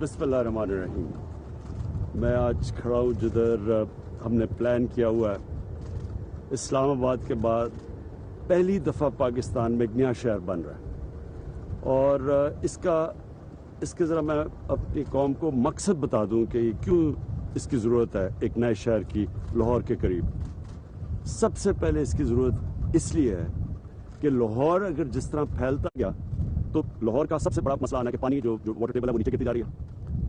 बिस्मिल्लाहिर्रहमानिर्रहीम। मैं आज खड़ा हूँ जिधर हमने प्लान किया हुआ है इस्लामाबाद के बाद पहली दफ़ा पाकिस्तान में एक नया शहर बन रहा है। और इसके ज़रा मैं अपनी कौम को मकसद बता दूँ कि क्यों इसकी ज़रूरत है एक नए शहर की लाहौर के करीब। सबसे पहले इसकी ज़रूरत इसलिए है कि लाहौर अगर जिस तरह फैलता गया तो लाहौर का सबसे बड़ा मसला आना है कि पानी जो वाटर टेबल है वो नीचे गिरती जा रही है।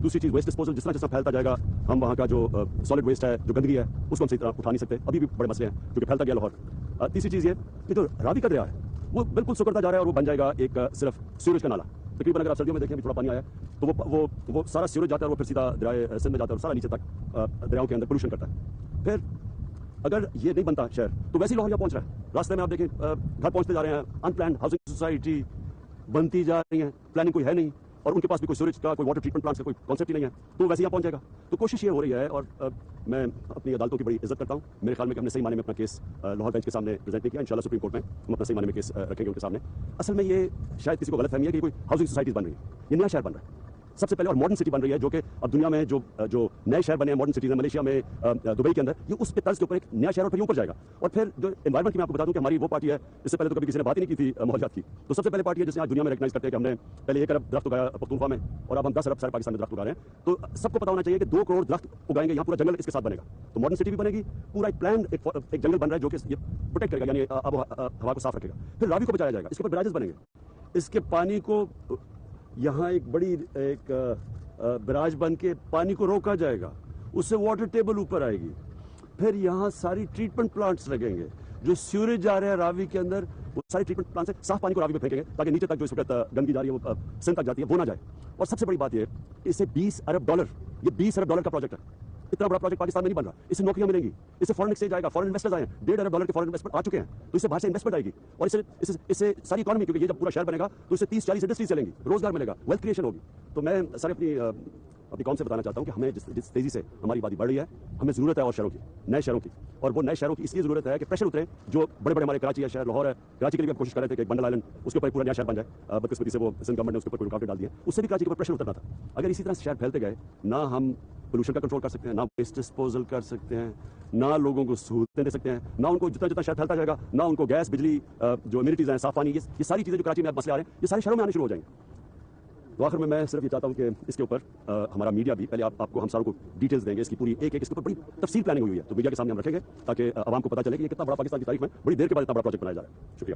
दूसरी चीज़ वेस्ट डिस्पोजल, जिस तरह फैलता जाएगा हम वहाँ का जो सॉलिड वेस्ट है, जो गंदगी है, उसको हम सही तरह उठा नहीं सकते। अभी भी बड़े मसले हैं क्योंकि फैलता गया लाहौर। तीसरी चीज़ ये जो रावी का दरिया है वो बिल्कुल सुकड़ता जा रहा है और वो बन जाएगा एक सिर्फ सीवरेज का नाला। तकरीबन अगर आप सर्दियों में देखें थोड़ा पानी आया तो वो सारा सीवरेज जाता है और फिर सीधा दरिया सिंध में जाता है और सारा नीचे तक दरियाओं के अंदर पोल्यूशन करता है। फिर अगर ये नहीं बनता शहर तो वैसे ही लाहौर यहाँ पहुँच रहा है। रास्ते में आप देखें घर पहुँचते जा रहे हैं, अनप्लान्ड हाउसिंग सोसाइटी बनती जा रही है, प्लानिंग कोई है नहीं और उनके पास भी कोई सीवरेज का, कोई वाटर ट्रीटमेंट प्लांट का कोई कॉन्सेप्ट ही नहीं है, तो वैसे यहाँ पहुँच जाएगा। तो कोशिश ये हो रही है और मैं अपनी अदालतों की बड़ी इज्जत करता हूँ। मेरे ख्याल में कि हमने सही माने में अपना केस लाहौर बेंच के सामने प्रेजेंट नहीं किया। इंशाल्लाह सुप्रीम कोर्ट में हम अपना सही माने में केस रखेंगे उनके सामने। असल में ये शायद किसी को गलतफहमी है कि कोई हाउसिंग सोसाइटीज बन रही है। ये नया शहर बन रहा है सबसे पहले और मॉडर्न सिटी बन रही है, जो कि अब दुनिया में जो नए शहर बने हैं मॉडर्न सिटीज में, मलेशिया में, दुबई के अंदर, ये उस पे तर्ज के ऊपर एक नया शहर और फिर ऊपर जाएगा। और फिर जो एनवायरमेंट की मैं आपको बता दूं कि हमारी वो पार्टी है, इससे पहले तो कभी किसी ने बात ही नहीं की थी माहौलियात की, तो सबसे पहले पार्टी है जिसने आज दुनिया में रिकॉग्नाइज करते हैं कि हमने पहले 1 अरब दरख्त उगाया पख्तूनख्वा में और अब हम 10 अरब सारे पाकिस्तान में दरख्त उगा रहे हैं। तो सबको पता होना चाहिए कि 2 करोड़ दरख्त उगाएंगे, यहाँ पूरा जंगल इसके साथ बनेगा। तो मॉडर्न सिटी भी बनेगी, पूरा एक प्लान एक जंगल बन रहा है जो कि ये प्रोटेक्ट करेगा, यानी हवा को साफ रखेगा। फिर रावी को बचाया जाएगा, इसके ऊपर ब्राजेस बनेंगे, इसके पानी को यहाँ एक बड़ी एक बराज बन के पानी को रोका जाएगा, उससे वाटर टेबल ऊपर आएगी। फिर यहाँ सारी ट्रीटमेंट प्लांट्स लगेंगे, जो सीवरेज जा रहे हैं रावी के अंदर वो सारी ट्रीटमेंट प्लांट से साफ पानी को रावी में फेंकेंगे ताकि नीचे तक जो इस वक्त गंदगी जा रही है वो सिंध तक जाती है वो ना जाए। और सबसे बड़ी बात ये इसे $20 अरब, ये $20 अरब का प्रोजेक्ट है। इतना बड़ा प्रोजेक्ट पाकिस्तान में नहीं बन रहा, इससे नौकरियां मिलेंगी, इससे फॉरेन एक्सचेंज आएगा, फॉरेन इन्वेस्टर्स आए हैं, $1.5 अरब के फॉरेन इन्वेस्टमेंट आ चुके हैं, तो इससे बाहर से इन्वेस्टमेंट आएगी और इससे सारी इकोनॉमी, क्योंकि ये जब पूरा शहर बनेगा तो इससे 30-40 इंडस्ट्रीज चलेंगी, रोजगार मिलेगा, वेल्थ क्रिएशन होगी। तो मैं सर अपनी कौम से बताना चाहता हूँ कि हमें जिस तेजी से हमारी आबादी बढ़ रही है, हमें जरूरत है और शहरों की, नए शहरों की। और वो नए शहरों की इसलिए जरूरत है कि प्रेशर उतरे। जो बड़े हमारे कराची है, शहर लाहौर है, कराची के लिए भी हम कोशिश कर रहे थे कि एक बंडल आइलैंड उसके ऊपर पूरा नया शहर बन जाए। बदकिस्मती से वो सिंध गवर्नमेंट ने उसके ऊपर कोई रुकावटें डाल दी है, उससे भी कराची के ऊपर प्रेशर उतरना था। अगर इसी तरह शहर फैलते गए, ना हम पोल्यूशन का कंट्रोल कर सकते हैं, ना वेस्ट डिस्पोजल कर सकते हैं, ना लोगों को सहूलतें दे सकते हैं, ना उनको जितना शहर फैलता जाएगा, ना उनको गैस, बिजली, जो इम्यूनिटीज हैं, साफ पानी, ये सारी चीज़ें जो कराची में मसले आ रहे हैं, ये सारे शहरों में आने शुरू हो जाएंगे। तो आखिर में मैं सिर्फ ये चाहता हूँ कि इसके ऊपर हमारा मीडिया भी पहले आपको हम सारों को डिटेल्स देंगे, इसकी पूरी एक इसके ऊपर बड़ी तफसील प्लानिंग हुई है, तो मीडिया के सामने हम रखेंगे ताकि आवाम को पता चले कि ये कितना बड़ा पाकिस्तान की तारीख में बड़ी देर के बाद इतना बड़ा प्रोजेक्ट बनाया जा रहा है। शुक्रिया।